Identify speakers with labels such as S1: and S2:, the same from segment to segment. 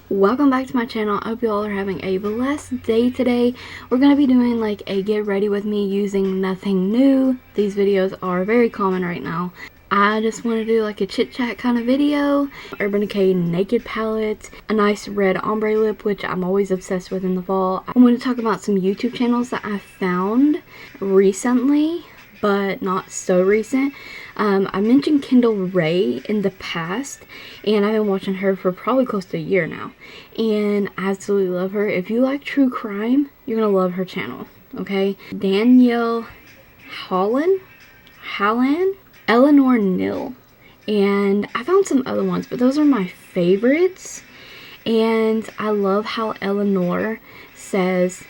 S1: Welcome back to my channel. I hope you all are having a blessed day today. We're going to be doing like a get ready with me using nothing new. These videos are very common right now. I just want to do like a chit chat kind of video. Urban Decay Naked palette, a nice red ombre lip, which I'm always obsessed with in the fall. I'm going to talk about some YouTube channels that I found recently, but not so recent. I mentioned Kendall Ray in the past, and I've been watching her for probably close to a year now, and I absolutely love her. If you like true crime, you're gonna love her channel, okay? Danielle Hallan, Eleanor Nil, and I found some other ones, but those are my favorites. And I love how Eleanor says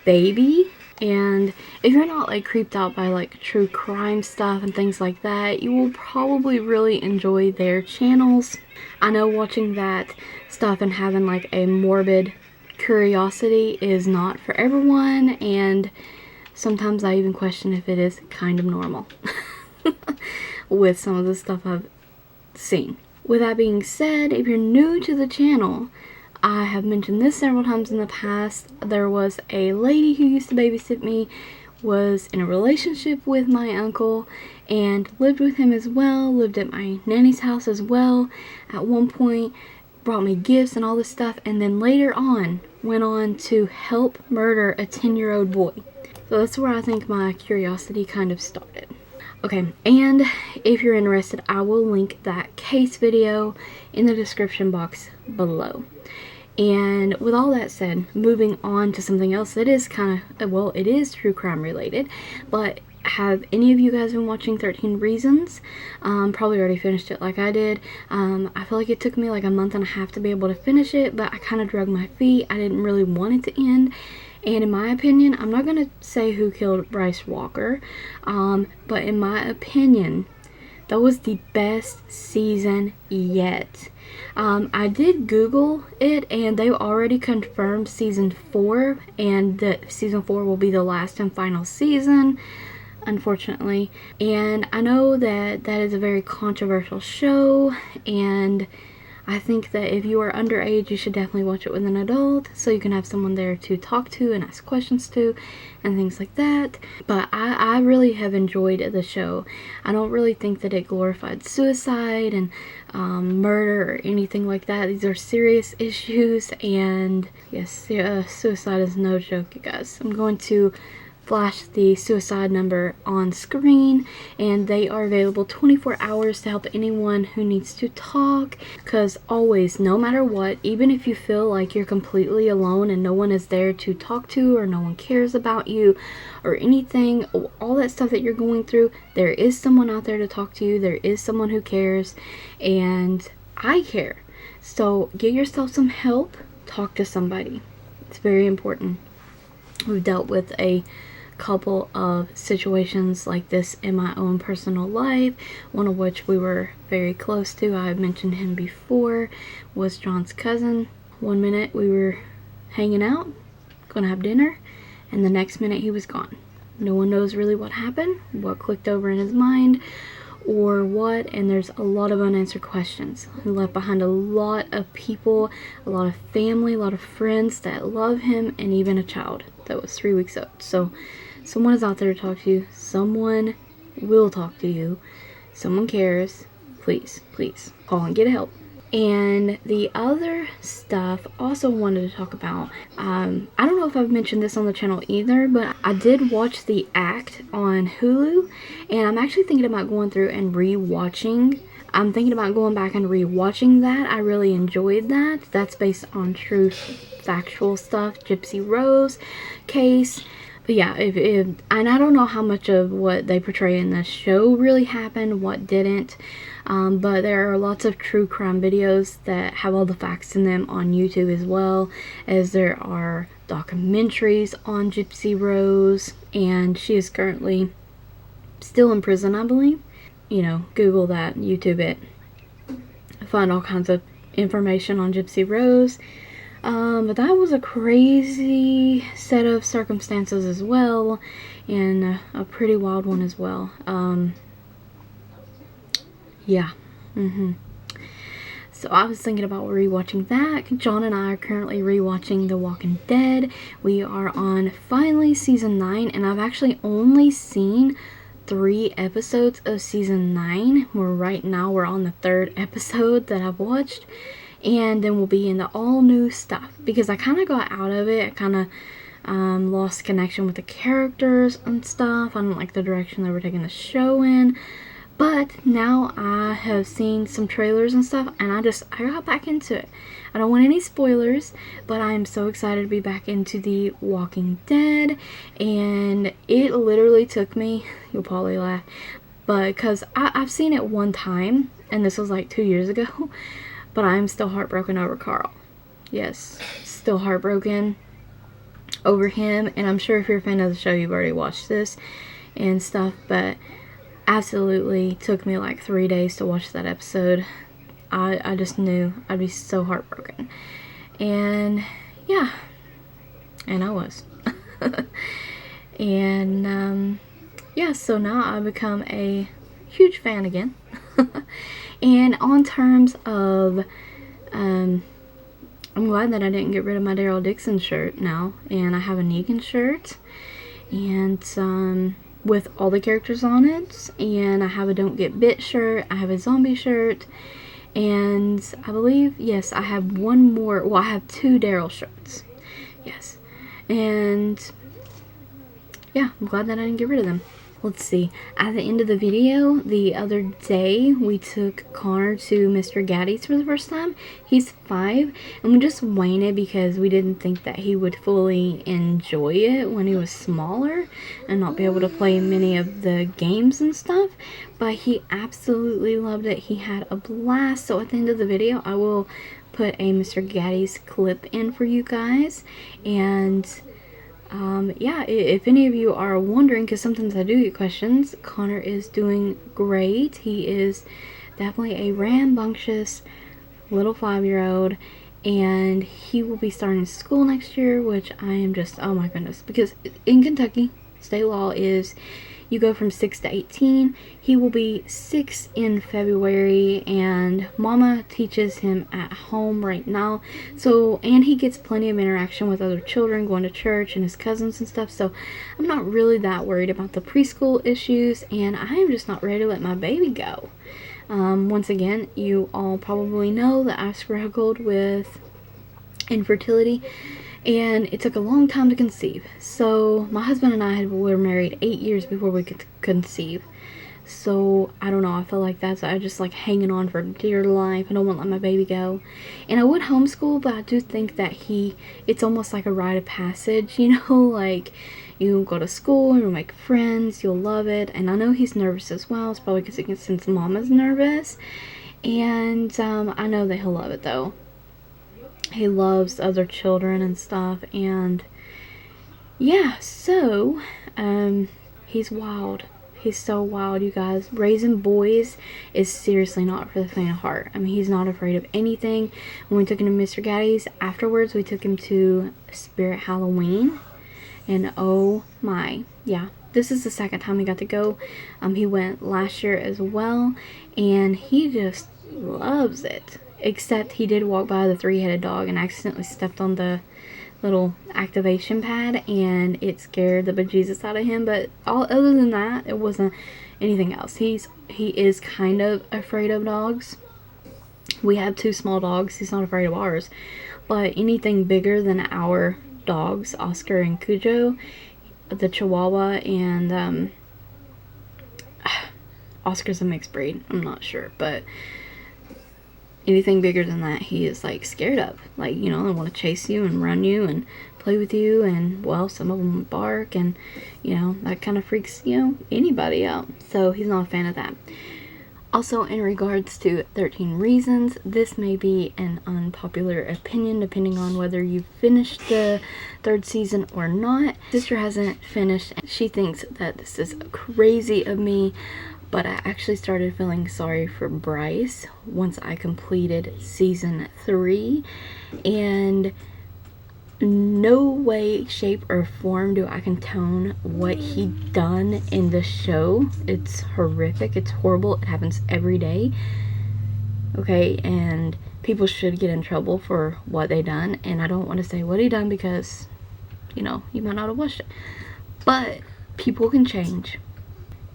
S1: baby. And if you're not like creeped out by like true crime stuff and things like that, you will probably really enjoy their channels. I know watching that stuff and having like a morbid curiosity is not for everyone, and sometimes I even question if it is kind of normal with some of the stuff I've seen. With that being said, if you're new to the channel, I have mentioned this several times in the past. There was a lady who used to babysit me, was in a relationship with my uncle, and lived with him as well, lived at my nanny's house as well. At one point, brought me gifts and all this stuff, and then later on, went on to help murder a 10-year-old boy. So that's where I think my curiosity kind of started. Okay, and if you're interested, I will link that case video in the description box below. And with all that said, moving on to something else that is kind of, well, it is true crime related, but have any of you guys been watching 13 Reasons? Probably already finished it like I did. I feel like it took me like a month and a half to be able to finish it, but I kind of dragged my feet. I didn't really want it to end. And in my opinion, I'm not going to say who killed Bryce Walker, but in my opinion, that was the best season yet. I did Google it, and they already confirmed season 4, and that season 4 will be the last and final season, unfortunately. And I know that that is a very controversial show, and I think that if you are underage, you should definitely watch it with an adult, so you can have someone there to talk to and ask questions to and things like that. But I really have enjoyed the show. I don't really think that it glorified suicide and murder or anything like that. These are serious issues, and yes, suicide is no joke, you guys. I'm going to flash the suicide number on screen, and they are available 24 hours to help anyone who needs to talk, because always, no matter what, even if you feel like you're completely alone and no one is there to talk to, or no one cares about you or anything, all that stuff that you're going through, there is someone out there to talk to you. There is someone who cares, and I care. So get yourself some help. Talk to somebody. It's very important. We've dealt with a couple of situations like this in my own personal life, one of which we were very close to. I've mentioned him before, was John's cousin. One minute we were hanging out, gonna have dinner, and the next minute he was gone. No one knows really what happened, what clicked over in his mind, or what, and there's a lot of unanswered questions. He left behind a lot of people, a lot of family, a lot of friends that love him, and even a child that was 3 weeks old. So someone is out there to talk to you. Someone will talk to you. Someone cares. Please, please call and get help. And the other stuff also wanted to talk about, I don't know if I've mentioned this on the channel either, but I did watch The Act on Hulu, and I'm actually thinking about going through and re-watching. I'm thinking about going back and re-watching that. I really enjoyed that. That's based on true factual stuff, Gypsy Rose case. But yeah, and I don't know how much of what they portray in the show really happened, what didn't. But there are lots of true crime videos that have all the facts in them on YouTube, as well as there are documentaries on Gypsy Rose, and she is currently still in prison, I believe. You know, Google that, YouTube it, find all kinds of information on Gypsy Rose. But that was a crazy set of circumstances as well, and a pretty wild one as well. Yeah. So I was thinking about rewatching that. John and I are currently rewatching The Walking Dead. We are on finally season 9, and I've actually only seen 3 episodes of season 9. Right now we're on the 3rd episode that I've watched, and then we'll be into all new stuff because I kind of got out of it. I kind of lost connection with the characters and stuff. I don't like the direction they were taking the show in. But now I have seen some trailers and stuff, and I got back into it. I don't want any spoilers, but I'm so excited to be back into The Walking Dead. And it literally took me, you'll probably laugh, but because I've seen it one time, and this was like 2 years ago, but I'm still heartbroken over Carl. Yes, still heartbroken over him. And I'm sure if you're a fan of the show, you've already watched this and stuff, but absolutely took me like 3 days to watch that episode. I just knew I'd be so heartbroken. And yeah, and I was. And yeah, so now I've become a huge fan again. And on terms of I'm glad that I didn't get rid of my Daryl Dixon shirt now, and I have a Negan shirt and with all the characters on it, and I have a Don't Get Bit shirt, I have a zombie shirt, and I believe, yes, I have one more, well, I have 2 Daryl shirts, yes, and yeah, I'm glad that I didn't get rid of them. Let's see, at the end of the video, the other day, we took Connor to Mr. Gaddy's for the first time. He's 5, and we just waited because we didn't think that he would fully enjoy it when he was smaller and not be able to play many of the games and stuff. But he absolutely loved it. He had a blast. So at the end of the video, I will put a Mr. Gaddy's clip in for you guys. And yeah, if any of you are wondering, because sometimes I do get questions, Connor is doing great. He is definitely a rambunctious little 5-year-old, and he will be starting school next year, which I am just, oh my goodness, because in Kentucky, state law is you go from 6 to 18. He will be 6 in February, and Mama teaches him at home right now. So, and he gets plenty of interaction with other children, going to church and his cousins and stuff. So I'm not really that worried about the preschool issues, and I am just not ready to let my baby go. Once again, you all probably know that I've struggled with infertility, and it took a long time to conceive. So my husband and I were married 8 years before we could conceive. So I don't know, I feel like that's, I just like hanging on for dear life. I don't want to let my baby go. And I would homeschool, but I do think that it's almost like a rite of passage, you know, like you go to school, you'll make friends, you'll love it. And I know he's nervous as well. It's probably because he can sense Mama's nervous. And I know that he'll love it though. He loves other children and stuff, and yeah, so he's wild. He's so wild, you guys. Raising boys is seriously not for the faint of heart. I mean, he's not afraid of anything. When we took him to Mr. Gaddy's, afterwards we took him to Spirit Halloween, and oh my, yeah, this is the 2nd time he got to go. He went last year as well, and he just loves it. Except he did walk by the 3-headed dog and accidentally stepped on the little activation pad, and it scared the bejesus out of him. But other than that, it wasn't anything else. He is kind of afraid of dogs. We have 2 small dogs. He's not afraid of ours. But anything bigger than our dogs, Oscar and Cujo, the Chihuahua, and Oscar's a mixed breed. I'm not sure, but anything bigger than that, he is like scared of. Like, you know, they want to chase you and run you and play with you, and well, some of them bark, and you know, that kind of freaks, you know, anybody out. So he's not a fan of that. Also, in regards to 13 Reasons, this may be an unpopular opinion depending on whether you've finished the 3rd season or not. Sister hasn't finished, and she thinks that this is crazy of me, but I actually started feeling sorry for Bryce once I completed season 3, and no way, shape, or form do I condone what he done in the show. It's horrific. It's horrible. It happens every day. Okay, and people should get in trouble for what they done, and I don't want to say what he done because, you know, you might not have watched it. But people can change,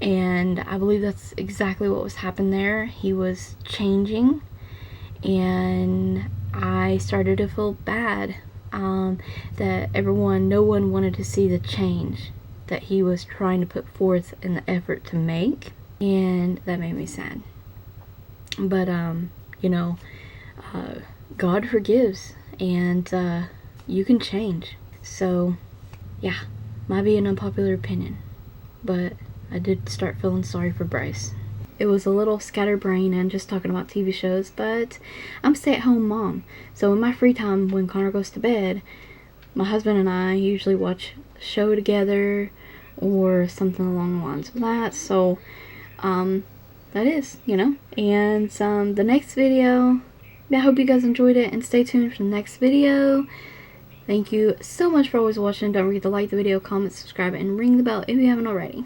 S1: and I believe that's exactly what was happening there. He was changing, and I started to feel bad that no one wanted to see the change that he was trying to put forth in the effort to make, and that made me sad. But you know, God forgives, and you can change. So yeah, might be an unpopular opinion, but I did start feeling sorry for Bryce. It was a little scatterbrained and just talking about TV shows, but I'm a stay-at-home mom, so in my free time when Connor goes to bed, my husband and I usually watch a show together or something along the lines of that. So that is, you know. And the next video, I hope you guys enjoyed it, and stay tuned for the next video. Thank you so much for always watching. Don't forget to like the video, comment, subscribe, and ring the bell if you haven't already.